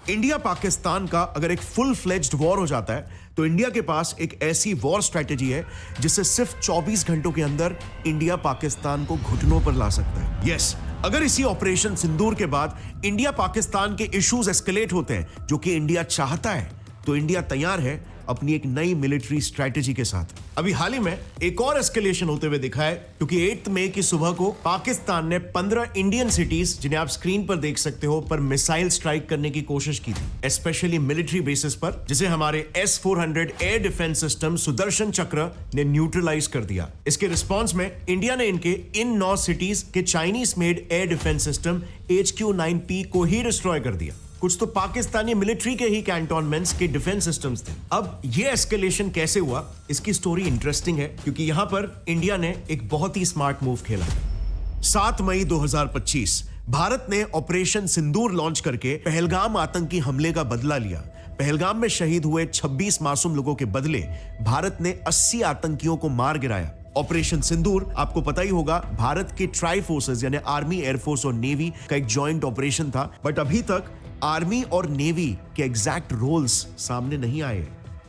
India Pakistan का अगर एक फुल फ्लेज्ड वॉर हो जाता है तो इंडिया के पास एक ऐसी वॉर स्ट्रेटेजी है जिससे सिर्फ 24 घंटों के अंदर इंडिया पाकिस्तान को घुटनों पर ला सकता है। यस, अगर इसी ऑपरेशन सिंदूर के बाद इंडिया पाकिस्तान के इश्यूज एस्केलेट होते हैं जो कि इंडिया चाहता है, तो इंडिया तैयार है अपनी एक नई मिलिट्री स्ट्रेटेजी के साथ। अभी हाल ही में एक और एस्केलेशन होते हुए दिखा है क्योंकि 8 मई की सुबह को पाकिस्तान ने 15 इंडियन सिटीज, जिन्हें आप स्क्रीन पर देख सकते हो, पर मिसाइल स्ट्राइक करने की कोशिश की थी, स्पेशली मिलिट्री बेसिस पर, जिसे हमारे S-400 air defence system Sudarshan चक्र ने न्यूट्रलाइज कर दिया। इसके रिस्पॉन्स में इंडिया ने इनके इन 9 सिटीज के Chinese made air defence system HQ-9P को ही डिस्ट्रॉय कर दिया। कुछ तो पाकिस्तानी मिलिट्री के ही कैंटोनमेंट्स के डिफेंस सिस्टम्स थे। अब ये एस्केलेशन कैसे हुआ, इसकी स्टोरी इंटरेस्टिंग है क्योंकि यहां पर इंडिया ने एक बहुत ही स्मार्ट मूव खेला। 7 मई 2025 भारत ने ऑपरेशन सिंदूर लॉन्च करके पहलगाम आतंकी हमले का बदला लिया। पहलगाम में शहीद हुए 26 मासूम लोगों के बदले भारत ने 80 आतंकियों को मार गिराया। ऑपरेशन सिंदूर, आपको पता ही होगा, भारत के ट्राई फोर्सेस यानी आर्मी, एयरफोर्स और नेवी का एक जॉइंट ऑपरेशन था। बट अभी तक आर्मी और नेवी के एग्जैक्ट रोल्स सामने नहीं आए,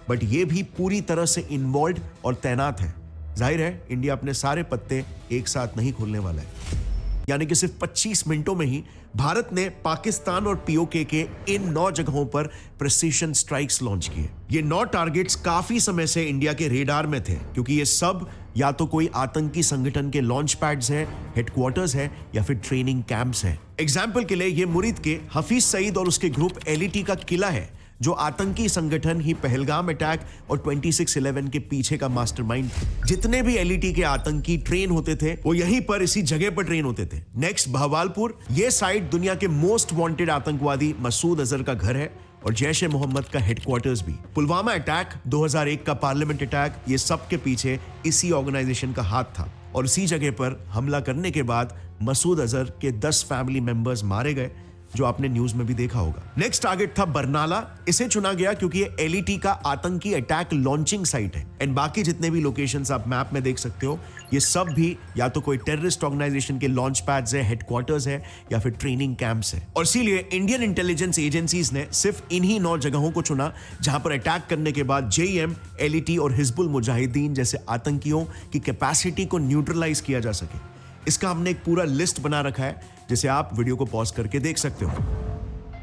बट ये भी पूरी तरह से इन्वॉल्व और तैनात है। जाहिर है इंडिया अपने सारे पत्ते एक साथ नहीं खोलने वाला है। यानी कि सिर्फ 25 मिनटों में ही भारत ने पाकिस्तान और पीओके के इन 9 जगहों पर प्रिसीजन स्ट्राइक्स लॉन्च किए। ये 9 टारगेट्स काफी समय से इंडिया के रेडार में थे क्योंकि ये सब या तो कोई आतंकी संगठन के लॉन्च पैड्स हैं, हेडक्वार्टर्स हैं या फिर ट्रेनिंग कैंप्स हैं। एग्जाम्पल के लिए ये मुरीद के हफीज सईद और उसके ग्रुप LET का किला है, जो आतंकी संगठन ही पहलगाम अटैक और 26/11 के पीछे का मास्टरमाइंड। जितने भी LET के आतंकी ट्रेन होते थे वो यहीं पर इसी जगह पर ट्रेन होते थे। नेक्स्ट बहवालपुर, ये साइट दुनिया के मोस्ट वांटेड आतंकवादी मसूद अजहर का घर है और जैश-ए-मोहम्मद का हेडक्वार्टर्स भी। पुलवामा अटैक, 2001 का पार्लियामेंट अटैक, ये सब के पीछे इसी ऑर्गेनाइजेशन का हाथ था और इसी जगह पर हमला करने के बाद मसूद अजहर के 10 फैमिली मेंबर्स मारे गए, जो आपने न्यूज में भी देखा होगा। नेक्स्ट टारगेट था बरनाला। इसे चुना गया क्योंकि ये LET का आतंकी अटैक लॉन्चिंग साइट है। एंड बाकी जितने भी लोकेशंस आप मैप में देख सकते हो, ये सब भी या तो कोई टेररिस्ट ऑर्गेनाइजेशन के लॉन्च पैड्स है, हेडक्वार्टर्स है या फिर ट्रेनिंग कैंप्स है। और इसीलिए इंडियन इंटेलिजेंस एजेंसीज ने सिर्फ इन्हीं 9 जगहों को चुना जहां पर अटैक करने के बाद JEM, LET और हिजबुल मुजाहिदीन जैसे आतंकियों की कैपेसिटी को न्यूट्रलाइज किया जा सके। इसका हमने एक पूरा लिस्ट बना रखा है जिसे आप वीडियो को पॉज करके देख सकते हो।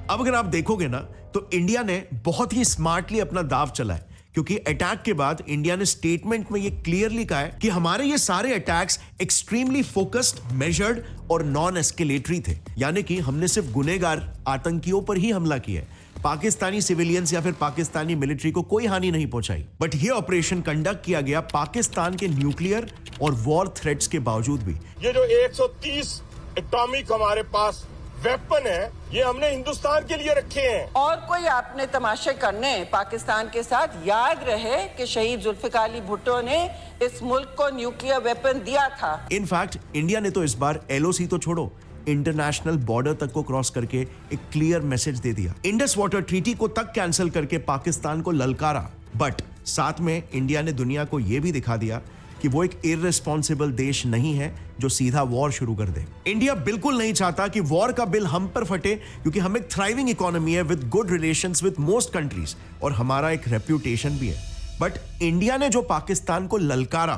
अब अगर आप देखोगे ना तो इंडिया ने बहुत ही स्मार्टली अपना दाव चला है क्योंकि अटैक के बाद इंडिया ने स्टेटमेंट में ये क्लियरली कहा है कि हमारे ये सारे अटैक्स एक्सट्रीमली फोकस्ड, मेजर्ड और नॉन एस्केलेटरी थे। यानी कि हमने सिर्फ गुनेगार आतंकियों पर ही हमला किया है, पाकिस्तानी सिविलियंस या फिर पाकिस्तानी मिलिट्री को कोई हानि नहीं पहुंचाई। बट ये ऑपरेशन कंडक्ट किया गया पाकिस्तान के न्यूक्लियर और वॉर थ्रेट्स के बावजूद भी। ये जो 130 एटॉमिक हमारे पास वेपन है, ये हमने हिंदुस्तान के लिए रखे हैं। और कोई आपने तमाशे करने पाकिस्तान के साथ, याद रहे कि शहीद जुल्फिकार अली भुट्टो ने इस मुल्क को न्यूक्लियर वेपन दिया था। इनफैक्ट इंडिया ने तो इस बार LOC तो छोड़ो, इंटरनेशनल बॉर्डर तक को क्रॉस करके एक क्लियर मैसेज दे दिया। इंडस वाटर ट्रीटी को तक कैंसिल करके पाकिस्तान को ललकारा। बट साथ में इंडिया ने दुनिया को यह भी दिखा दिया कि वो एक इररिस्पॉन्सिबल देश नहीं है जो सीधा वॉर शुरू कर दे। इंडिया बिल्कुल नहीं चाहता कि वॉर का बिल हम पर फटे क्योंकि हम एक थ्राइविंग इकोनॉमी है with good relations with most countries और हमारा एक रेप्यूटेशन भी है। बट इंडिया ने जो पाकिस्तान को ललकारा,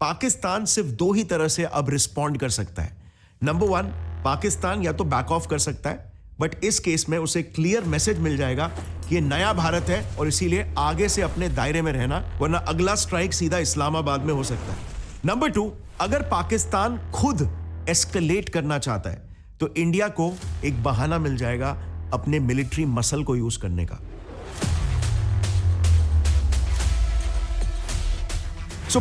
पाकिस्तान सिर्फ 2 ही तरह से अब रिस्पॉन्ड कर सकता है। नंबर 1, पाकिस्तान या तो बैक ऑफ कर सकता है, बट इस केस में उसे क्लियर मैसेज मिल जाएगा कि ये नया भारत है और इसीलिए आगे से अपने दायरे में रहना, वरना अगला स्ट्राइक सीधा इस्लामाबाद में हो सकता है। नंबर 2, अगर पाकिस्तान खुद एस्केलेट करना चाहता है तो इंडिया को एक बहाना मिल जाएगा अपने मिलिट्री मसल को यूज करने का।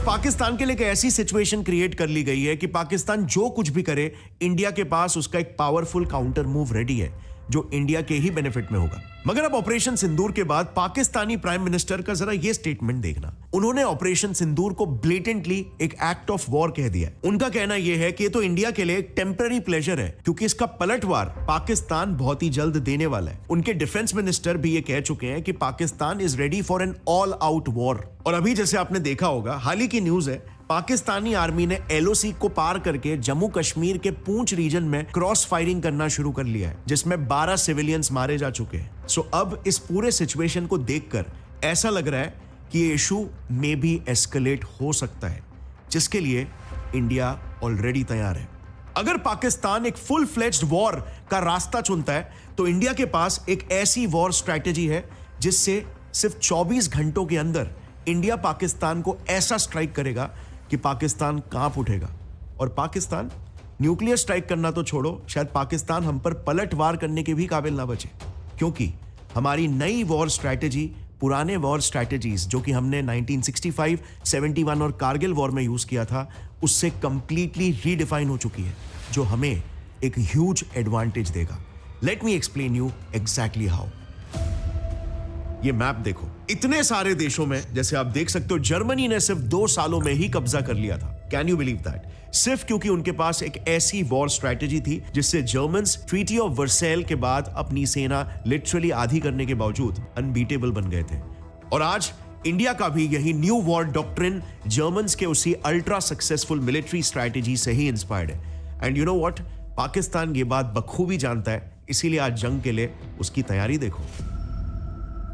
पाकिस्तान के लिए एक ऐसी सिचुएशन क्रिएट कर ली गई है कि पाकिस्तान जो कुछ भी करे, इंडिया के पास उसका एक पावरफुल काउंटर मूव रेडी है जो इंडिया के ही बेनिफिट में होगा। मगर अब ऑपरेशन सिंदूर के बाद पाकिस्तानी प्राइम मिनिस्टर का जरा ये स्टेटमेंट देखना। उन्होंने ऑपरेशन सिंदूर को ब्लेटेंटली एक एक्ट ऑफ वॉर कह दिया। उनका कहना यह है कि ये तो इंडिया के लिए एक टेम्पररी प्लेजर है क्योंकि इसका पलटवार पाकिस्तान बहुत ही जल्द देने वाला है। उनके डिफेंस मिनिस्टर भी ये कह चुके हैं कि Pakistan is ready for an all out war. और अभी जैसे आपने देखा होगा, हाल ही की न्यूज है, पाकिस्तानी आर्मी ने एलओसी को पार करके जम्मू कश्मीर के पूंछ रीजन में क्रॉस फायरिंग करना शुरू कर लिया है, जिसमें 12 सिविलियंस मारे जा चुके हैं। सो अब इस पूरे सिचुएशन को देखकर ऐसा लग रहा है कि ये इशू मे भी एस्केलेट हो सकता है, जिसके लिए इंडिया ऑलरेडी तैयार है। अगर पाकिस्तान एक फुल फ्लेज्ड वॉर का रास्ता चुनता है तो इंडिया के पास एक ऐसी वॉर स्ट्रैटेजी है जिससे सिर्फ 24 घंटों के अंदर इंडिया पाकिस्तान को ऐसा स्ट्राइक करेगा कि पाकिस्तान कांप उठेगा। और पाकिस्तान न्यूक्लियर स्ट्राइक करना तो छोड़ो, शायद पाकिस्तान हम पर पलटवार करने के भी काबिल ना बचे, क्योंकि हमारी नई वॉर स्ट्रैटेजी पुराने वॉर स्ट्रैटेजीज जो कि हमने 1965, 71 और कारगिल वॉर में यूज किया था उससे कंप्लीटली रीडिफाइन हो चुकी है, जो हमें एक ह्यूज एडवांटेज देगा। Let me explain you exactly how. ये मैप देखो, इतने सारे देशों में जैसे आप देख सकते हो जर्मनी ने सिर्फ 2 सालों में ही कब्जा कर लिया था। Can you believe that? सिर्फ क्योंकि उनके पास एक ऐसी वॉर स्ट्रैटेजी थी जिससे जर्मन्स ट्रीटी ऑफ वर्सेल के बाद अपनी सेना लिटरली आधी करने के बावजूद अनबीटेबल बन गए थे। और आज इंडिया का भी यही न्यू वॉर डॉक्ट्रिन जर्मन्स के उसी अल्ट्रा सक्सेसफुल मिलिट्री स्ट्रैटेजी से ही इंस्पायर्ड है। And you know what, Pakistan ये बात बखूबी जानता है, इसीलिए आज जंग के लिए उसकी तैयारी देखो।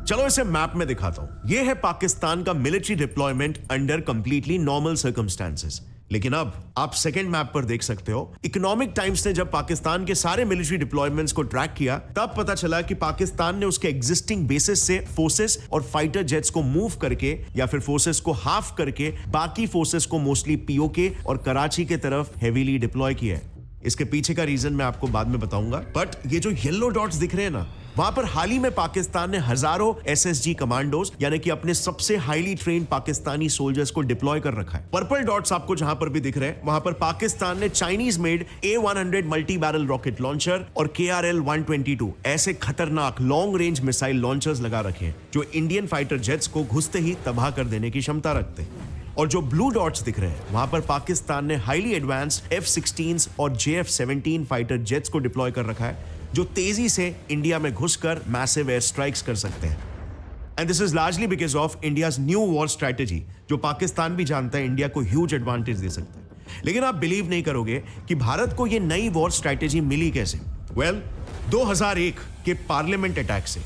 चलो इसे मैप में दिखाता हूं। यह है पाकिस्तान का military deployment under completely normal circumstances. लेकिन अब आप सेकंड मैप पर देख सकते हो, इकोनॉमिक टाइम्स ने जब पाकिस्तान के सारे मिलिट्री डिप्लॉयमेंट्स को ट्रैक किया तब पता चला कि पाकिस्तान ने उसके एग्जिस्टिंग बेसिस से फोर्सेस और फाइटर जेट्स को मूव करके या फिर फोर्सेस को हाफ करके बाकी फोर्सेस को मोस्टली पीओके और कराची के तरफ हेवीली डिप्लॉय किया है। इसके पीछे का रीजन मैं आपको बाद में बताऊंगा, बट ये जो येलो डॉट्स दिख रहे हैं ना, वहां पर हाल ही में पाकिस्तान ने हजारों एसएसजी कमांडोज यानी कि अपने सबसे हाईली ट्रेन्ड पाकिस्तानी सोल्जर्स को डिप्लॉय कर रखा है। पर्पल डॉट्स आपको जहां पर भी दिख रहे हैं वहां पर पाकिस्तान ने Chinese made A100 multi barrel rocket launcher और KRL 122 ऐसे खतरनाक लॉन्ग रेंज मिसाइल लॉन्चर्स लगा रखे हैं जो इंडियन फाइटर जेट्स को घुसते ही तबाह कर देने की क्षमता रखते हैं। और जो ब्लू डॉट्स दिख रहे हैं वहां पर पाकिस्तान ने हाईली एडवांस्ड F-16 और JF-17 फाइटर जेट्स को डिप्लॉय कर रखा है जो तेजी से इंडिया में घुसकर मैसिव एयर स्ट्राइक्स कर सकते हैं। And this is largely because of India's new war strategy, जो पाकिस्तान भी जानता है इंडिया को ह्यूज एडवांटेज दे सकता है। लेकिन आप बिलीव नहीं करोगे कि भारत को यह नई वॉर स्ट्रैटेजी मिली कैसे। वेल, 2001 के पार्लियामेंट अटैक से।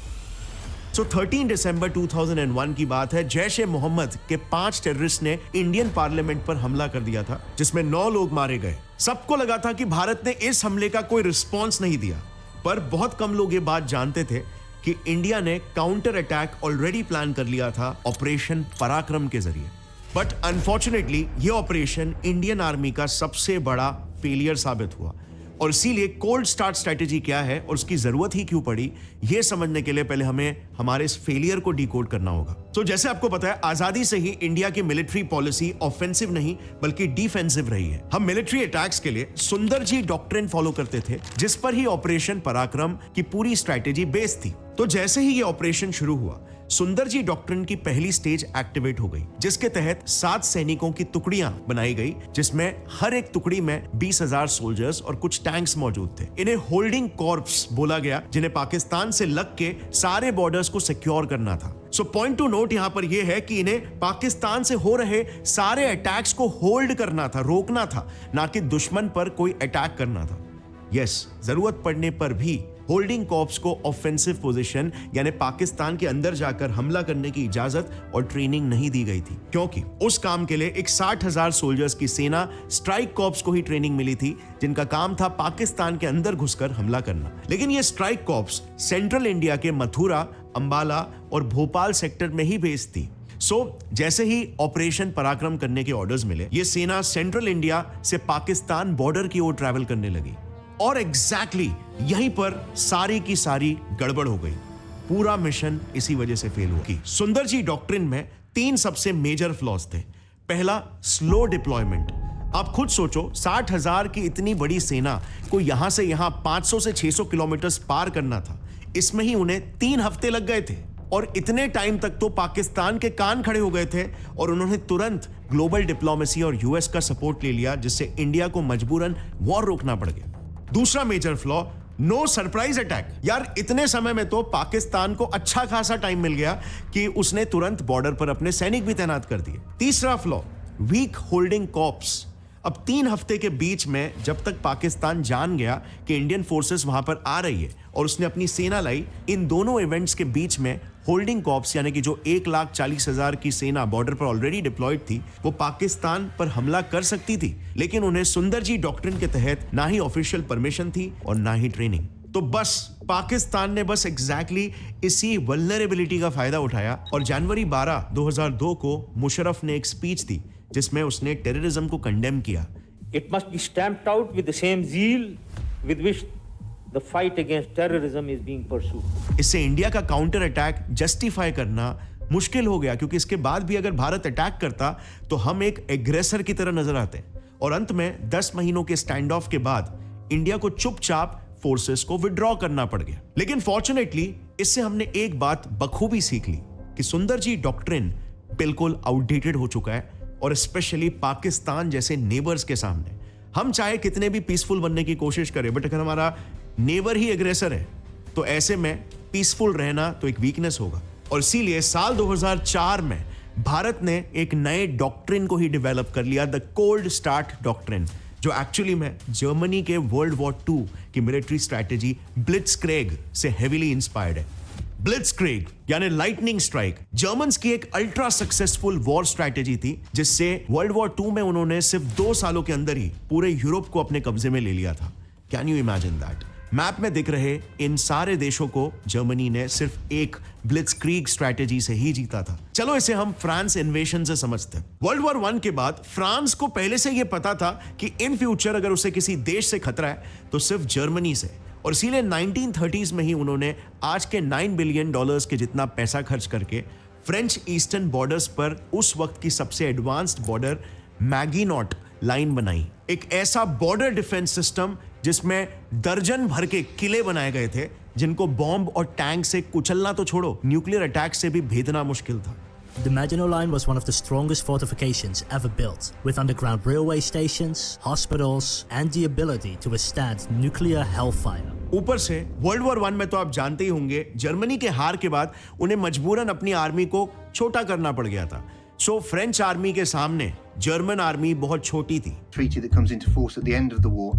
13 दिसंबर 2001 की बात है, जैश-ए-मोहम्मद के 5 टेररिस्ट ने इंडियन पार्लियामेंट पर हमला कर दिया था जिसमें 9 लोग मारे गए। सबको लगा था कि भारत ने इस हमले का कोई रिस्पॉन्स नहीं दिया, पर बहुत कम लोग ये बात जानते थे कि इंडिया ने काउंटर अटैक ऑलरेडी प्लान कर लिया था ऑपरेशन पराक्रम के जरिए। बट अनफॉर्चुनेटली ये ऑपरेशन इंडियन आर्मी का सबसे बड़ा फेलियर साबित हुआ। और इसीलिए कोल्ड स्टार्ट स्ट्रैटेजी क्या है और उसकी जरूरत ही क्यों पड़ी, यह समझने के लिए पहले हमें हमारे इस फेलियर को डिकोड करना होगा। तो जैसे आपको पता है, आजादी से ही इंडिया की मिलिट्री पॉलिसी ऑफेंसिव नहीं बल्कि डिफेंसिव रही है। हम मिलिट्री अटैक्स के लिए सुंदर जी डॉक्ट्रिन फॉलो करते थे जिस पर ही ऑपरेशन पराक्रम की पूरी स्ट्रैटेजी बेस्ड थी। तो जैसे ही ये ऑपरेशन शुरू हुआ, सुंदर जी डॉक्ट्रिन की पहली स्टेज एक्टिवेट हो गई, जिसके तहत 7 सैनिकों की टुकड़ियां बनाई गई, जिसमें हर एक टुकड़ी में 20,000 सोल्जर्स और कुछ टैंक्स मौजूद थे। इन्हें होल्डिंग कॉर्प्स बोला गया, जिन्हें पाकिस्तान से लग के सारे बॉर्डर्स को सिक्योर करना था। सो पॉइंट टू नोट यहां पर यह है कि इन्हें पाकिस्तान से हो रहे सारे अटैक्स को होल्ड करना था, रोकना था, ना कि दुश्मन पर कोई अटैक करना था। यस, जरूरत पड़ने पर भी होल्डिंग कॉर्प्स को ऑफेंसिव पोजीशन यानी पाकिस्तान के अंदर जाकर हमला करने की इजाजत और ट्रेनिंग नहीं दी गई थी, क्योंकि उस काम के लिए एक 60,000 सोल्जर्स की सेना स्ट्राइक कॉर्प्स को ही ट्रेनिंग मिली थी, जिनका काम था पाकिस्तान के अंदर घुसकर हमला करना। लेकिन ये स्ट्राइक कॉर्प्स सेंट्रल इंडिया के मथुरा, अंबाला और भोपाल सेक्टर में ही बेस्ड थी। जैसे ही ऑपरेशन पराक्रम करने के ऑर्डर्स मिले, ये सेना सेंट्रल इंडिया से पाकिस्तान बॉर्डर की ओर ट्रैवल करने लगी। और एग्जैक्टली यहीं पर सारी की सारी गड़बड़ हो गई। पूरा मिशन इसी वजह से फेल हुआ। सुंदर जी डॉक्ट्रिन में 3 सबसे मेजर फ्लॉज थे। पहला, स्लो डिप्लॉयमेंट। आप खुद सोचो, 60,000 की इतनी बड़ी सेना को यहां से यहां 500 से 600 किलोमीटर पार करना था। इसमें ही उन्हें 3 हफ्ते लग गए थे और इतने टाइम तक तो पाकिस्तान के कान खड़े हो गए थे और उन्होंने तुरंत ग्लोबल डिप्लोमेसी और यूएस का सपोर्ट ले लिया, जिससे इंडिया को मजबूरन वॉर रोकना पड़ गया। दूसरा major flaw, no surprise attack. यार, इतने समय में तो पाकिस्तान को अच्छा खासा टाइम मिल गया कि उसने तुरंत बॉर्डर पर अपने सैनिक भी तैनात कर दिए। तीसरा फ्लॉ, वीक होल्डिंग कॉर्प्स। अब 3 हफ्ते के बीच में जब तक पाकिस्तान जान गया कि इंडियन फोर्सेस वहां पर आ रही है और उसने अपनी सेना लाई, इन दोनों इवेंट्स के बीच में होल्डिंग कॉर्प्स यानी कि जो 1,40,000 की सेना बॉर्डर पर ऑलरेडी डिप्लॉयड थी, वो पाकिस्तान पर हमला कर सकती थी, लेकिन उन्हें सुंदरजी डॉक्ट्रिन के तहत ना ही ऑफिशियल परमिशन थी और ना ही ट्रेनिंग। तो बस पाकिस्तान ने बस एग्जैक्टली इसी वल्नरेबिलिटी का फायदा उठाया और जनवरी 12, 2002 को मुशर्रफ ने एक स्पीच दी जिसमें उसने टेररिज्म को कंडेम किया। It must be stamped out with the same zeal with which the fight against terrorism is being pursued. इससे इंडिया का काउंटर अटैक जस्टिफाई करना मुश्किल हो गया, क्योंकि इसके बाद भी अगर भारत अटैक करता तो हम एक एग्रेसर की तरह नजर आते। और अंत में 10 महीनों के स्टैंड ऑफ के बाद इंडिया को चुपचाप फोर्सेस को विड्रॉ करना पड़ गया। लेकिन फॉर्चुनेटली इससे हमने एक बात बखूबी सीख ली कि सुंदरजी डॉक्ट्रिन बिल्कुल आउटडेटेड हो चुका है, और स्पेशली पाकिस्तान जैसे नेबर्स के सामने हम चाहे कितने भी पीसफुल बनने की कोशिश करें, बट अगर हमारा नेबर ही एग्रेसर है तो ऐसे में पीसफुल रहना तो एक वीकनेस होगा। और इसीलिए साल 2004 में भारत ने एक नए डॉक्ट्रिन को ही डेवलप कर लिया, द कोल्ड स्टार्ट डॉक्ट्रिन, जो एक्चुअली में जर्मनी के वर्ल्ड वॉर 2 की मिलिट्री स्ट्रैटेजी ब्लिट्जक्रेग से हेवीली इंस्पायर्ड है। ब्लिट्जक्रेग यानी लाइटनिंग स्ट्राइक जर्मन्स की एक अल्ट्रा सक्सेसफुल वॉर स्ट्रैटेजी थी, जिससे वर्ल्ड वॉर 2 में उन्होंने सिर्फ 2 सालों के अंदर ही पूरे यूरोप को अपने कब्जे में ले लिया था। Can you imagine that? Map में दिख रहे इन सारे देशों को जर्मनी ने सिर्फ एक ब्लिट्जक्रीग स्ट्रैटेजी से ही जीता था। चलो इसे हम फ्रांस इन्वेशन से समझते हैं। वर्ल्ड वॉर 1 के बाद फ्रांस को पहले से यह पता था कि इन फ्यूचर अगर उसे किसी देश से खतरा है तो सिर्फ जर्मनी से, और इसीलिए 1930s में ही उन्होंने आज के $9 बिलियन के जितना पैसा खर्च करके फ्रेंच ईस्टर्न बॉर्डर्स पर उस वक्त की सबसे एडवांस्ड बॉर्डर मैगिनॉट लाइन बनाई। एक ऐसा बॉर्डर डिफेंस सिस्टम जिसमें दर्जन भर के किले बनाए गए थे, जिनको बॉम्ब और टैंक से कुचलना तो छोड़ो, न्यूक्लियर अटैक से भी भेदना मुश्किल था। The Maginot Line was one of the strongest fortifications ever built, with underground railway stations, hospitals, and the ability to withstand nuclear hellfire. ऊपर से वर्ल्ड वॉर 1 में तो आप जानते ही होंगे, जर्मनी के हार के बाद उन्हें मजबूरन अपनी आर्मी को छोटा करना पड़ गया था। सो फ्रेंच आर्मी के सामने जर्मन आर्मी बहुत छोटी थी। Treaty that comes into force at the end of the war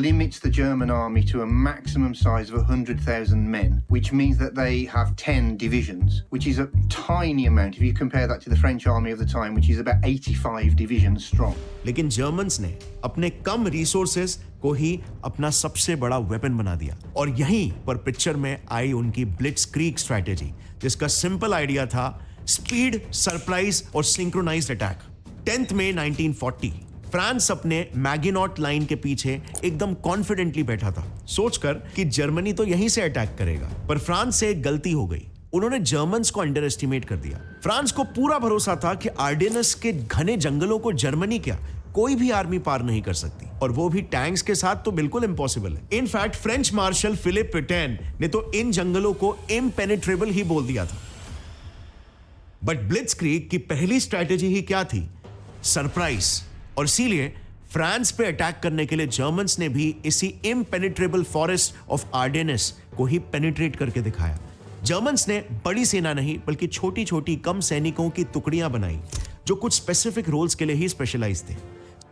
limits the German army to a maximum size of 100,000 men, which means that they have 10 divisions, which is a tiny amount if you compare that to the French army of the time, which is about 85 divisions strong. लेकिन Germans ने अपने कम resources को ही अपना सबसे बड़ा weapon बना दिया, और यहीं पर पिक्चर में आई उनकी ब्लिट्जक्रीग स्ट्रैटेजी, जिसका सिंपल आइडिया था स्पीड, सरप्राइज और सिंक्रोनाइज्ड अटैक। 10 मई 1940 फ्रांस अपने मैगिनॉट लाइन के पीछे एकदम कॉन्फिडेंटली बैठा था, सोचकर कि जर्मनी तो यहीं से अटैक करेगा। पर फ्रांस से एक गलती हो गई, उन्होंने जर्मन्स को अंडर एस्टिमेट कर दिया। फ्रांस को पूरा भरोसा था कि आर्डेनस के घने जंगलों को जर्मनी क्या कोई भी आर्मी पार नहीं कर सकती, और वो भी टैंक्स के साथ तो बिल्कुल इम्पॉसिबल है। In fact French marshal Philippe Petain ने तो इन जंगलों को इम्पेनेट्रेबल ही बोल दिया था। बट ब्लिट्जक्रीग की पहली स्ट्रैटेजी ही क्या थी? सरप्राइज। और इसीलिए फ्रांस पे अटैक करने के लिए जर्मन्स ने भी इसी इम्पेनेट्रेबल फॉरेस्ट ऑफ आर्डेनस को ही पेनिट्रेट करके दिखाया। जर्मन्स ने बड़ी सेना नहीं बल्कि छोटी छोटी कम सैनिकों की टुकड़ियां बनाई, जो कुछ स्पेसिफिक रोल्स के लिए ही स्पेशलाइज थे।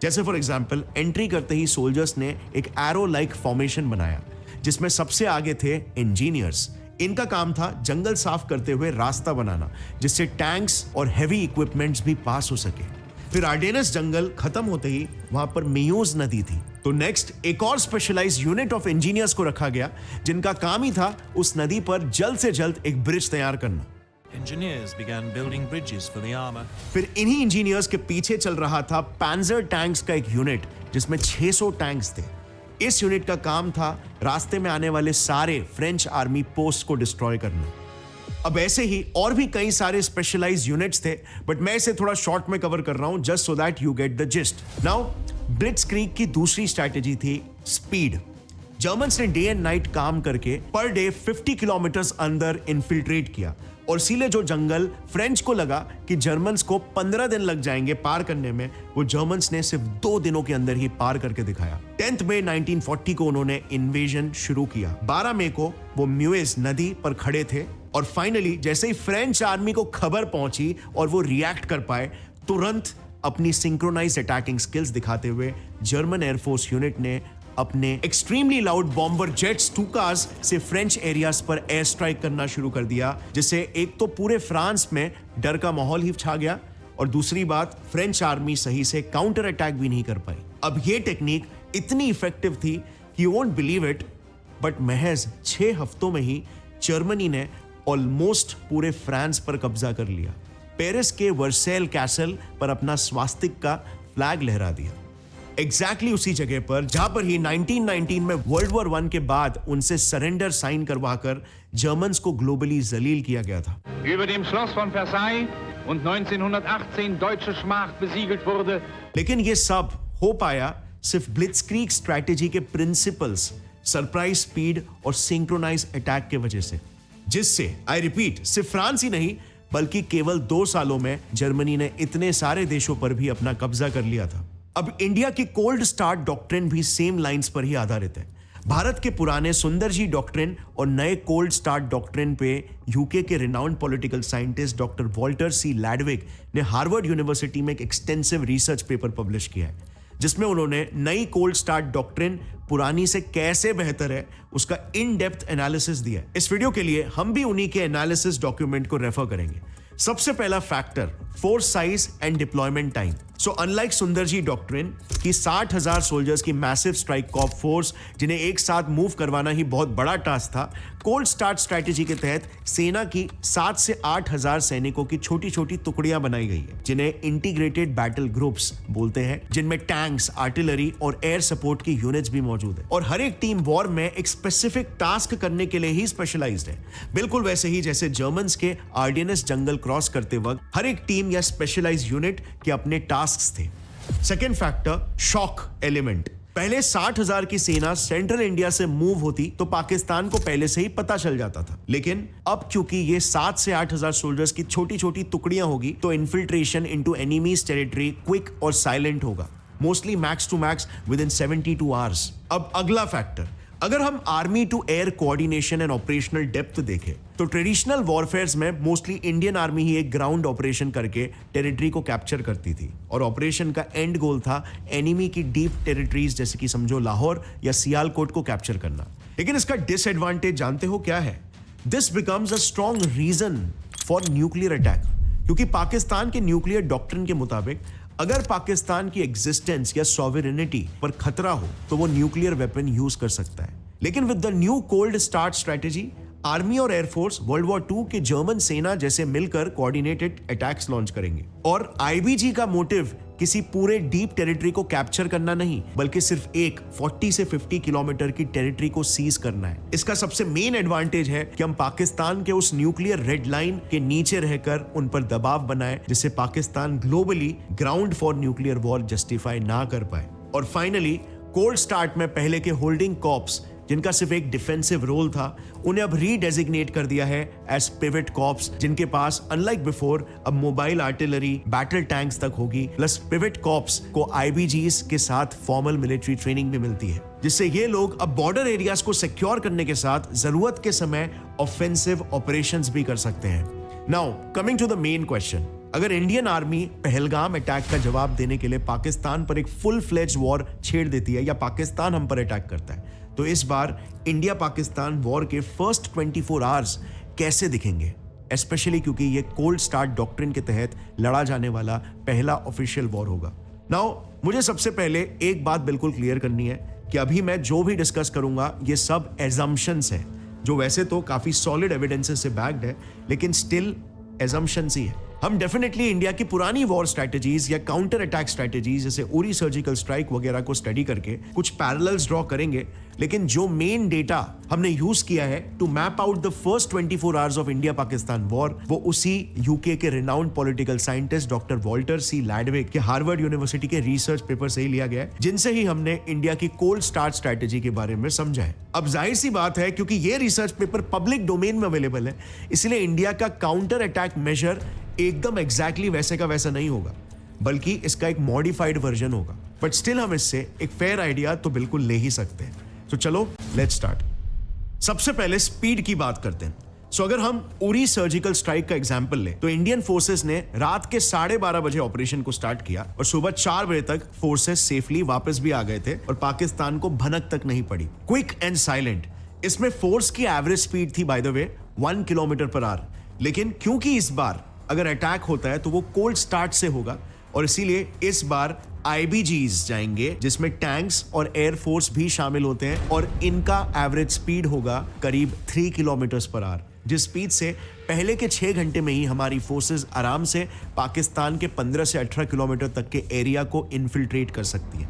जैसे फॉर एग्जाम्पल, एंट्री करते ही सोल्जर्स ने एक एरो लाइक फॉर्मेशन बनाया, जिसमें सबसे आगे थे इंजीनियर्स। इनका काम था जंगल साफ करते हुए रास्ता बनाना, जिससे टैंक्स और हेवी इक्विपमेंट्स भी पास हो सके। फिर आर्डेनस जंगल खत्म होते ही वहां पर मेयोज नदी थी, तो नेक्स्ट एक और स्पेशलाइज्ड यूनिट ऑफ इंजीनियर्स को रखा गया, जिनका काम ही था उस नदी पर जल्द से जल्द एक ब्रिज तैयार करना। Engineers began building bridges for the armor. फिर इन्हीं इंजीनियर्स के पीछे चल रहा था पैंजर टैंक्स का एक यूनिट, जिसमें 600 टैंक्स थे। इस यूनिट का काम था रास्ते में आने वाले सारे फ्रेंच आर्मी पोस्ट को डिस्ट्रॉय करना। अब ऐसे ही और भी कई सारे स्पेशलाइज्ड यूनिट्स थे, बट मैं इसे थोड़ा शॉर्ट में कवर कर रहा हूं just so that you get the gist. Now ब्लिट्जक्रीग की दूसरी स्ट्रैटेजी थी स्पीड। जर्मन्स ने डे एंड नाइट काम करके पर डे 50 किलोमीटर अंदर इन्फिल्ट्रेट किया, और इसीलिए जो जंगल फ्रेंच को लगा कि जर्मन्स को 15 दिन लग जाएंगे पार करने में, वो जर्मन्स ने सिर्फ 2 दिनों के अंदर ही पार करके दिखाया। 10 मई 1940 को उन्होंने इन्वेजन शुरू किया। 12 मई को वो म्यूएज नदी पर खड़े थे, और फाइनली जैसे ही फ्रेंच आर्मी को खबर पहुंची और वो रिएक्ट कर पाए, तुरंत अपनी सिंक्रोनाइज अटैकिंग स्किल्स दिखाते हुए जर्मन एयरफोर्स यूनिट ने अपने एक्सट्रीमली लाउड बॉम्बर जेट स्टूकास से फ्रेंच एरियाज पर एयर स्ट्राइक करना शुरू कर दिया, जिससे एक तो पूरे फ्रांस में डर का माहौल ही छा गया और दूसरी बात फ्रेंच आर्मी सही से काउंटर अटैक भी नहीं कर पाई। अब ये टेक्निक इतनी इफेक्टिव थी कि you won't believe it, but महज 6 हफ्तों में ही जर्मनी ने ऑलमोस्ट पूरे फ्रांस पर कब्जा कर लिया। पेरिस के वर्सेल कैसल पर अपना स्वास्तिक का फ्लैग लहरा दिया, एग्जैक्टली उसी जगह पर जहां पर ही 1919 में वर्ल्ड वॉर 1 के बाद उनसे सरेंडर साइन करवाकर जर्मन्स को ग्लोबली जलील किया गया था। Über dem Schloss von Versailles und 1918 deutsche Schmach besiegelt wurde। लेकिन ये सब हो पाया सिर्फ ब्लिट्जक्रीग स्ट्रैटेजी के प्रिंसिपल्स, सरप्राइज स्पीड और सिंक्रोनाइज अटैक के वजह से, जिससे आई रिपीट सिर्फ फ्रांस ही नहीं बल्कि केवल 2 सालों में जर्मनी ने इतने सारे देशों पर भी अपना कब्जा कर लिया था। अब इंडिया की कोल्ड स्टार्ट डॉक्ट्रिन भी सेम लाइंस पर ही आधारित है। भारत के पुराने सुंदरजी डॉक्ट्रिन और नए कोल्ड स्टार्ट डॉक्ट्रिन पे यूके के renowned political scientist doctor Walter C Ladwig ने हार्वर्ड यूनिवर्सिटी में एक एक्सटेंसिव रिसर्च पेपर पब्लिश किया है, जिसमें उन्होंने नई कोल्ड स्टार्ट डॉक्ट्रिन पुरानी से कैसे बेहतर है उसका इन डेप्थ एनालिसिस दिया है। इस वीडियो के लिए हम भी उन्हीं के एनालिसिस डॉक्यूमेंट को रेफर करेंगे। सबसे पहला factor, force size and deployment time. So unlike Sundarji doctrine की 60,000 सोल्जर्स की मैसिव स्ट्राइक कॉर्प फोर्स जिन्हें एक साथ मूव करवाना ही बहुत बड़ा टास्क था, कोल्ड स्टार्ट स्ट्रैटेजी के तहत सेना की 7 से 8,000 सैनिकों की छोटी छोटी टुकड़ियां बनाई गई है, जिन्हें इंटीग्रेटेड बैटल ग्रुप्स बोलते हैं, जिनमें टैंक्स, आर्टिलरी और एयर सपोर्ट की यूनिट्स भी मौजूद है। और हर एक टीम वॉर में एक स्पेसिफिक टास्क करने के लिए ही स्पेशलाइज्ड है, बिल्कुल वैसे ही जैसे जर्मन्स के आर्डिनेंस जंगल क्रॉस करते वक्त हर एक टीम या स्पेशलाइज्ड यूनिट के अपने टास्क्स थे। Second factor, shock element. पहले 60,000 की सेना सेंट्रल इंडिया से मूव होती तो पाकिस्तान को पहले से ही पता चल जाता था, लेकिन अब क्योंकि ये 7 से 8,000 सोल्जर्स की छोटी छोटी टुकड़ियां होगी तो infiltration into enemy's territory quick और साइलेंट होगा, mostly max to max within 72 hours. अब अगला फैक्टर, अगर हम army to air coordination and operational depth देखें तो ट्रेडिशनल वॉरफेयर्स में मोस्टली इंडियन आर्मी ही एक ग्राउंड ऑपरेशन करके टेरिटरी को कैप्चर करती थी और ऑपरेशन का एंड गोल था एनिमी की डीप टेरिटरीज जैसे कि समझो लाहौर या सियालकोट को कैप्चर करना। लेकिन इसका डिसएडवांटेज जानते हो क्या है? This becomes a strong reason for nuclear attack, क्योंकि पाकिस्तान के न्यूक्लियर डॉक्ट्रिन के मुताबिक अगर पाकिस्तान की एग्जिस्टेंस या सॉवरेनिटी पर खतरा हो तो वो न्यूक्लियर वेपन यूज कर सकता है। लेकिन with the new cold start strategy, army और एयरफोर्स वर्ल्ड वॉर 2 के जर्मन सेना जैसे मिलकर कोऑर्डिनेटेड अटैक्स लॉन्च करेंगे। और आईबीजी का मोटिव किसी पूरे डीप टेरिटरी को कैप्चर करना नहीं, बल्कि सिर्फ एक 40 से 50 किलोमीटर की टेरिटरी को सीज करना है। इसका सबसे मेन एडवांटेज है कि हम पाकिस्तान के उस न्यूक्लियर रेड लाइन के नीचे रहकर उन पर दबाव बनाए, जिससे Pakistan globally ground for nuclear war justify ना कर पाए। और फाइनली कोल्ड स्टार्ट में पहले के होल्डिंग कॉर्प्स जिनका सिर्फ एक डिफेंसिव रोल था, उन्हें अब रीडेजिग्नेट कर दिया है एज पिवट कॉर्प्स, जिनके पास अनलाइक बिफोर अब मोबाइल आर्टिलरी, बैटल टैंक्स तक होगी। प्लस पिवट कॉर्प्स को आईबीजीज के साथ फॉर्मल मिलिट्री ट्रेनिंग भी मिलती है, जिससे ये लोग अब बॉर्डर एरियाज को सिक्योर करने के साथ जरूरत के समय ऑफेंसिव ऑपरेशंस भी कर सकते हैं। Now coming to the main question, अगर इंडियन आर्मी पहलगाम अटैक का जवाब देने के लिए पाकिस्तान पर एक फुल फ्लेज वॉर छेड़ देती है या पाकिस्तान हम पर अटैक करता है, तो इस बार इंडिया पाकिस्तान वॉर के फर्स्ट 24 आवर्स कैसे दिखेंगे, स्पेशली क्योंकि ये कोल्ड स्टार्ट डॉक्ट्रिन के तहत लड़ा जाने वाला पहला ऑफिशियल वॉर होगा। नाउ मुझे सबसे पहले एक बात बिल्कुल क्लियर करनी है कि अभी मैं जो भी डिस्कस करूंगा ये सब एजम्पशंस है, जो वैसे तो काफी सॉलिड एविडेंसेस से बैक्ड है, लेकिन स्टिल एजम्पशंस ही है। हम डेफिनेटली इंडिया की पुरानी वॉर स्ट्रैटेजीज या काउंटर अटैक स्ट्रैटेजीज जैसे उरी सर्जिकल स्ट्राइक वगैरह को स्टडी करके कुछ पैरेलल्स ड्रॉ करेंगे, लेकिन जो मेन डेटा हमने यूज किया है to map out the first 24 hours of India Pakistan war, वो उसी यूके के renowned political scientist doctor Walter C Ladwig के हार्वर्ड यूनिवर्सिटी के रिसर्च पेपर से ही लिया गया है, जिनसे ही हमने इंडिया की कोल्ड स्टार्ट स्ट्रैटेजी के बारे में समझा है। अब जाहिर सी बात है, क्योंकि ये रिसर्च पेपर पब्लिक डोमेन में अवेलेबल है, इसलिए इंडिया का काउंटर अटैक मेजर एकदम एग्जैक्टली वैसे का वैसा नहीं होगा, बल्कि इसका एक मॉडिफाइड वर्जन होगा। बट स्टिल हम इससे एक फेयर आइडिया तो बिल्कुल ले ही सकते हैं। तो चलो लेट्स स्टार्ट। सबसे पहले स्पीड की बात करते हैं। सो अगर हम उरी सर्जिकल स्ट्राइक का एग्जांपल ले तो इंडियन फोर्सेस ने रात के 12:30 बजे ऑपरेशन को स्टार्ट किया और सुबह 4 बजे तक फोर्सेस सेफली वापस भी आ गए थे और पाकिस्तान को भनक तक नहीं पड़ी। Quick and silent. इसमें फोर्स की एवरेज स्पीड थी by the way 1 kilometre per hour, लेकिन क्योंकि इस बार अगर अटैक होता है तो वो कोल्ड स्टार्ट से होगा और इसीलिए इस बार IBGs जाएंगे जिसमें टैंक्स और एयर फोर्स भी शामिल होते हैं और इनका एवरेज स्पीड होगा करीब 3 किलोमीटर पर आवर, जिस स्पीड से पहले के 6 घंटे में ही हमारी फोर्सेस आराम से पाकिस्तान के 15 से 18 किलोमीटर तक के एरिया को इन्फिल्ट्रेट कर सकती है।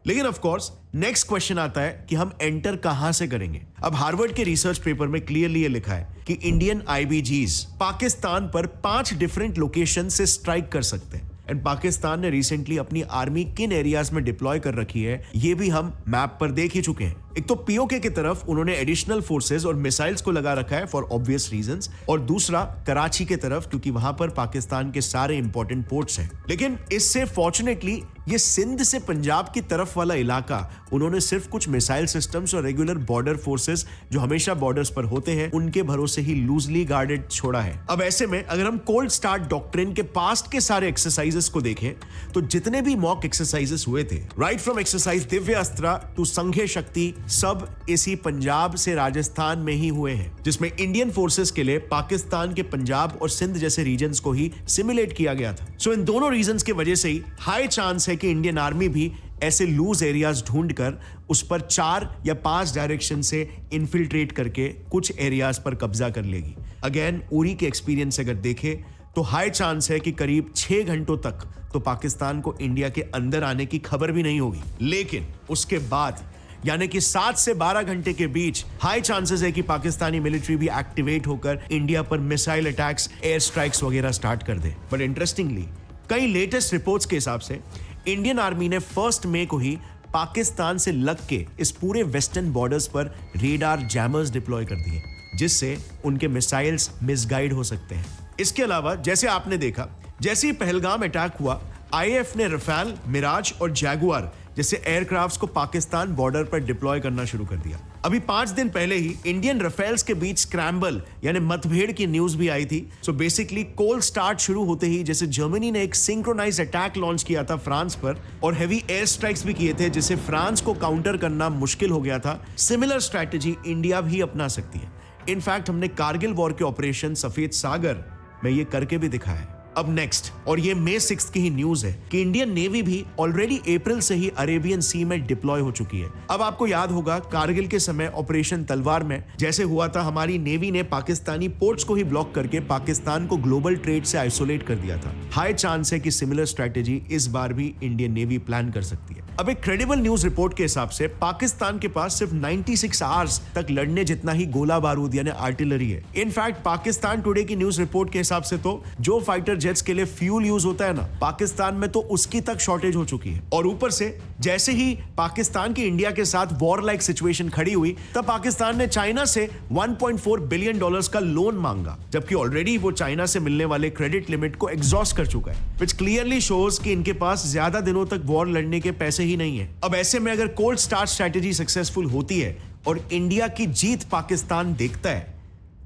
लेकिन ऑफ कोर्स नेक्स्ट क्वेश्चन आता है कि हम एंटर कहां से करेंगे। अब हार्वर्ड के रिसर्च पेपर में क्लियरली ये लिखा है कि इंडियन IBGs पाकिस्तान पर 5 डिफरेंट लोकेशन से स्ट्राइक कर सकते हैं एंड पाकिस्तान ने रिसेंटली अपनी आर्मी किन एरियाज में डिप्लॉय कर रखी है ये भी हम मैप पर देख ही चुके हैं। एक तो POK की तरफ उन्होंने एडिशनल फोर्सेस और मिसाइल्स को लगा रखा है फॉर ऑब्वियस रीजंस, और दूसरा कराची के तरफ क्योंकि वहां पर पाकिस्तान के सारे इंपॉर्टेंट पोर्ट्स हैं। लेकिन इससे फॉर्चुनेटली ये सिंध से पंजाब की तरफ वाला इलाका उन्होंने सिर्फ कुछ मिसाइल सिस्टम्स और रेगुलर बॉर्डर फोर्सेस जो हमेशा बॉर्डर्स पर होते हैं उनके भरोसे ही लूजली गार्डेड छोड़ा है। अब ऐसे में अगर हम कोल्ड स्टार्ट डॉक्ट्रिन के पास्ट के सारे एक्सरसाइजेस को देखें तो जितने भी मॉक एक्सरसाइजेस हुए थे, राइट फ्रॉम एक्सरसाइज दिव्य अस्त्र टू संघे शक्ति, सब इसी पंजाब से राजस्थान में ही हुए हैं, जिसमें इंडियन फोर्सेस के लिए पाकिस्तान के पंजाब और सिंध जैसे रीजन्स को ही सिमुलेट किया गया था। सो इन दोनों रीजन्स की वजह से ही हाई चांस है कि इंडियन आर्मी भी ऐसे लूज एरियाज ढूंढकर उस पर 4 या 5 डायरेक्शन से इन्फिल्ट्रेट करके कुछ एरियाज पर कब्जा कर लेगी। अगेन उरी के एक्सपीरियंस से अगर देखें तो हाई चांस है कि करीब 6 घंटों तक तो पाकिस्तान को इंडिया के अंदर आने की खबर भी नहीं होगी, लेकिन उसके बाद यानी कि 7 से 12 घंटे के बीच हाई चांसेस है कि पाकिस्तानी मिलिट्री भी एक्टिवेट होकर इंडिया पर मिसाइल अटैक्स, एयर स्ट्राइक्स वगैरह स्टार्ट कर दे। बट इंटरेस्टिंगली कई लेटेस्ट रिपोर्ट्स के हिसाब से इंडियन आर्मी ने 1 मई को ही पाकिस्तान से लग के इस पूरे वेस्टर्न बॉर्डर्स पर रेडार जैमर्स डिप्लॉय कर दिए, जिससे उनके मिसाइल्स मिसगाइड हो सकते हैं। इसके अलावा जैसे आपने देखा, जैसे ही पहलगाम अटैक हुआ, IAF ने रफाल, मिराज और जैगुआर जैसे एयरक्राफ्ट्स को पाकिस्तान बॉर्डर पर डिप्लॉय करना शुरू कर दिया। अभी 5 दिन पहले ही इंडियन रफेल्स के बीच स्क्रैम्बल यानी मतभेड़ की न्यूज भी आई थी। सो बेसिकली कोल्ड स्टार्ट शुरू होते ही जैसे जर्मनी ने एक सिंक्रोनाइज्ड अटैक लॉन्च किया था फ्रांस पर और हेवी एयर स्ट्राइक्स भी किए थे, जिससे फ्रांस को काउंटर करना मुश्किल हो गया था। सिमिलर स्ट्रैटेजी इंडिया भी अपना सकती है। इनफैक्ट हमने कारगिल वॉर के ऑपरेशन सफेद सागर में ये करके भी दिखाया है। अब नेक्स्ट, और ये मई 6 की ही न्यूज है कि इंडियन नेवी भी ऑलरेडी अप्रैल से ही अरेबियन सी में डिप्लॉय हो चुकी है। अब आपको याद होगा कारगिल के समय ऑपरेशन तलवार में जैसे हुआ था, हमारी नेवी ने पाकिस्तानी पोर्ट्स को ही ब्लॉक करके पाकिस्तान को ग्लोबल ट्रेड से आइसोलेट कर दिया था। हाई चांस है कि सिमिलर स्ट्रैटेजी इस बार भी इंडियन नेवी प्लान कर सकती है। अब एक क्रेडिबल न्यूज रिपोर्ट के हिसाब से पाकिस्तान के पास सिर्फ 96 आवर्स तक लड़ने जितना ही गोला बारूद यानी आर्टिलरी है। इनफैक्ट पाकिस्तान टुडे की न्यूज रिपोर्ट के हिसाब से तो जो फाइटर जेट्स के लिए फ्यूल यूज होता है ना, पाकिस्तान में तो उसकी तक शॉर्टेज हो चुकी है। और ऊपर से जैसे ही पाकिस्तान की इंडिया के साथ वॉर लाइक सिचुएशन खड़ी हुई, तब पाकिस्तान ने चाइना से $1.4 बिलियन का लोन मांगा, जबकि ऑलरेडी वो चाइना से मिलने वाले क्रेडिट लिमिट को एग्जॉस्ट कर चुका है, विच क्लियरली शोज कि इनके पास ज्यादा दिनों तक वॉर लड़ने के पैसे ही नहीं है। अब ऐसे में अगर कोल्ड स्टार्ट स्ट्रैटेजी सक्सेसफुल होती है और इंडिया की जीत पाकिस्तान देखता है,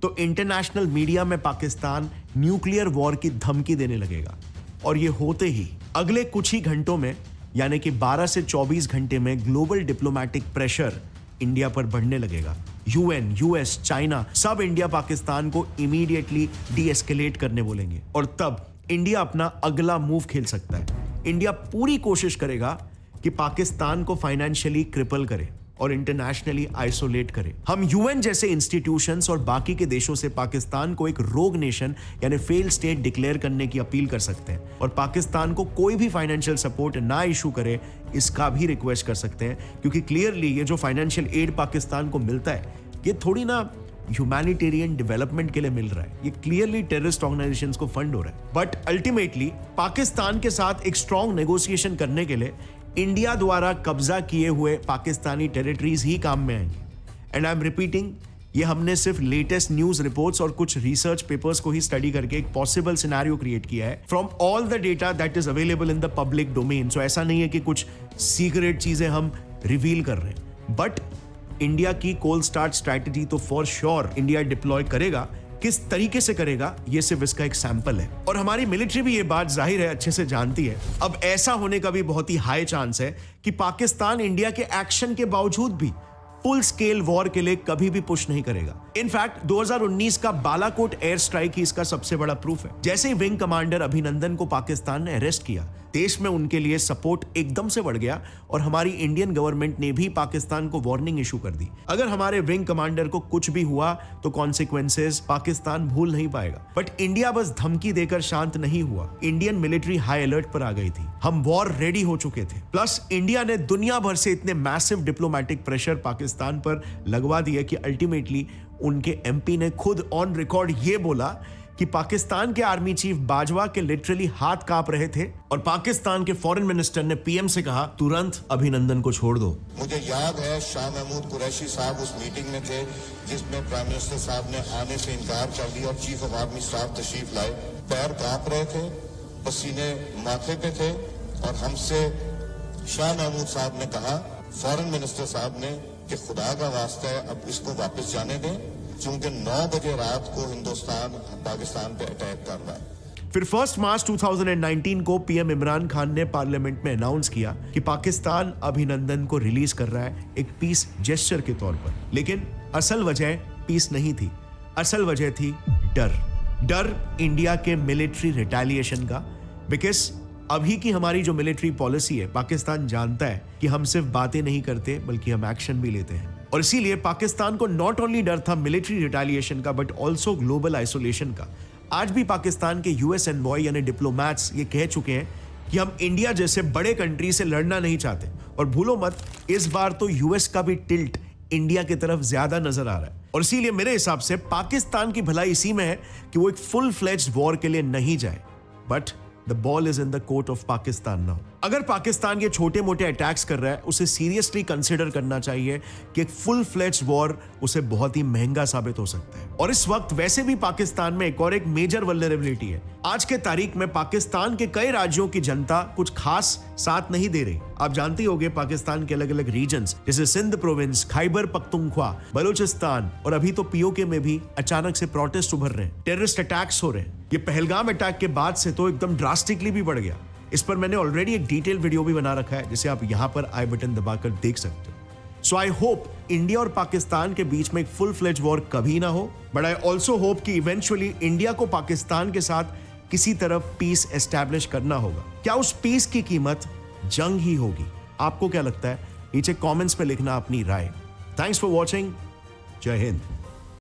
तो इंटरनेशनल मीडिया में पाकिस्तान न्यूक्लियर वॉर की धमकी देने लगेगा। और ये होते ही अगले कुछ ही घंटों में यानी कि 12 से 24 घंटे में ग्लोबल डिप्लोमेटिक प्रेशर इंडिया पर बढ़ने लगेगा। UN, US, चाइना सब इंडिया पाकिस्तान को इमीडिएटली डीएस्केलेट करने बोलेंगे और तब इंडिया अपना अगला मूव खेल सकता है। इंडिया पूरी कोशिश करेगा कि पाकिस्तान को फाइनेंशियली क्रिपल करे और इंटरनेशनली आइसोलेट करे। हम UN जैसे इंस्टीट्यूशंस और बाकी के देशों से पाकिस्तान को एक रोग नेशन यानी फेल स्टेट डिक्लेयर करने की अपील कर सकते हैं और पाकिस्तान को कोई भी फाइनेंशियल सपोर्ट ना इशू करे इसका भी रिक्वेस्ट कर सकते हैं, क्योंकि क्लियरली ये जो फाइनेंशियल एड पाकिस्तान को मिलता है ये थोड़ी ना ह्यूमैनिटेरियन डेवलपमेंट के लिए मिल रहा है, ये क्लियरली टेररिस्ट ऑर्गेनाइजेशंस को फंड हो रहा है। बट अल्टीमेटली पाकिस्तान के साथ एक स्ट्रॉन्ग नेगोशिएशन करने के लिए इंडिया द्वारा कब्जा किए हुए पाकिस्तानी टेरिटरीज ही काम में आएंगे। एंड आई एम रिपीटिंग, ये हमने सिर्फ लेटेस्ट न्यूज रिपोर्ट्स और कुछ रिसर्च पेपर्स को ही स्टडी करके एक पॉसिबल सिनेरियो क्रिएट किया है from all the data that is available in the public domain. So ऐसा नहीं है कि कुछ सीक्रेट चीजें हम रिवील कर रहे हैं, बट इंडिया की कोल्ड स्टार्ट स्ट्रैटेजी तो फॉर श्योर इंडिया डिप्लॉय करेगा, किस तरीके से करेगा ये सिर्फ इसका एक सैंपल है, और हमारी मिलिट्री भी ये बात जाहिर है अच्छे से जानती है। अब ऐसा होने का भी बहुत ही हाई चांस है कि पाकिस्तान इंडिया के एक्शन के बावजूद भी फुल स्केल वॉर के लिए कभी भी पुश नहीं करेगा। इनफैक्ट 2019 का बालाकोट एयर स्ट्राइक ही इसका सबसे बड़ा प्रूफ है। जैसे ही विंग कमांडर अभिनंदन को पाकिस्तान ने अरेस्ट किया, देश में उनके लिए सपोर्ट एकदम से बढ़ गया और हमारी इंडियन गवर्नमेंट ने भी पाकिस्तान को वार्निंग इशू कर दी। अगर हमारे विंग कमांडर को कुछ भी हुआ तो कॉन्सिक्वेंसेस पाकिस्तान भूल नहीं पाएगा। बट इंडिया बस धमकी देकर शांत नहीं हुआ। इंडियन मिलिट्री हाई अलर्ट पर आ गई थी। हम वॉर रेडी हो चुके थे। प्लस इंडिया ने दुनिया भर से इतने मैसिव डिप्लोमेटिक प्रेशर पाकिस्तान पर लगवा दिया कि अल्टीमेटली उनके एमपी ने खुद ऑन रिकॉर्ड ये बोला कि पाकिस्तान के आर्मी चीफ बाजवा के लिटरली हाथ कांप रहे थे और पाकिस्तान के फॉरेन मिनिस्टर ने पीएम से कहा तुरंत अभिनंदन को छोड़ दो। मुझे याद है शाह महमूद कुरैशी साहब उस मीटिंग में थे जिसमें प्राइम मिनिस्टर साहब ने आने से इनकार कर दिया और चीफ ऑफ आर्मी स्टाफ तशरीफ लाए। पैर कांप रहे थे, पसीने माथे पे थे और हमसे शाह महमूद साहब ने कहा, फॉरेन मिनिस्टर साहब ने, कि खुदा का वास्ता है अब इसको वापस जाने दें क्योंकि 9 बजे रात को हिंदुस्तान पाकिस्तान पे अटैक कर रहा है। फिर 1 मार्च 2019 को पीएम इमरान खान ने पार्लियामेंट में अनाउंस किया कि पाकिस्तान अभिनंदन को रिलीज कर रहा है एक पीस जेस्चर के तौर पर। लेकिन असल वजह पीस नहीं थी, असल वजह थी डर इंडिया के मिलिट्री रिटेलिएशन का। बिकॉज अभी की हमारी जो मिलिट्री पॉलिसी है, पाकिस्तान जानता है कि हम सिर्फ बातें नहीं करते बल्कि हम एक्शन भी लेते हैं। और इसीलिए पाकिस्तान को नॉट ओनली डर था मिलिट्री रिटेलिएशन का बट ऑल्सो ग्लोबल आइसोलेशन का। आज भी पाकिस्तान के यूएस एनवॉय यानी डिप्लोमैट्स ये कह चुके हैं कि हम इंडिया जैसे बड़े कंट्री से लड़ना नहीं चाहते। और भूलो मत, इस बार तो यूएस का भी टिल्ट इंडिया की तरफ ज्यादा नजर आ रहा है। और इसीलिए मेरे हिसाब से पाकिस्तान की भलाई इसी में है कि वो एक फुल फ्लेज्ड वॉर के लिए नहीं जाए। But The ball is in the court of Pakistan now. अगर पाकिस्तान ये छोटे मोटे अटैक्स कर रहा है, उसे सीरियसली कंसिडर करना चाहिए कि एक फुल फ्लेज्ड वॉर उसे बहुत ही महंगा साबित हो सकता है। और इस वक्त वैसे भी पाकिस्तान में एक और एक मेजर वल्नरेबिलिटी है। आज के तारीख में पाकिस्तान के कई राज्यों की जनता कुछ खास साथ नहीं दे रही। आप जानते होंगे पाकिस्तान के अलग अलग रीजन्स जैसे सिंध प्रोविंस, खैबर पख्तूनख्वा, बलूचिस्तान और अभी तो पीओके में भी अचानक से प्रोटेस्ट उभर रहे हैं, टेररिस्ट अटैक्स हो रहे हैं। ये पहलगाम अटैक के बाद से तो एकदम ड्रास्टिकली भी बढ़ गया। इस पर मैंने ऑलरेडी एक डिटेल वीडियो भी बना रखा है जिसे आप यहां पर आई बटन दबाकर देख सकते हो। सो आई होप इंडिया और पाकिस्तान के बीच में एक फुल फ्लेज वॉर कभी ना हो, बट आई ऑल्सो होप कि इवेंचुअली इंडिया को पाकिस्तान के साथ किसी तरफ पीस एस्टैब्लिश करना होगा। क्या उस पीस की कीमत जंग ही होगी? आपको क्या लगता है? नीचे कमेंट्स पे लिखना अपनी राय। Thanks for watching. जय हिंद।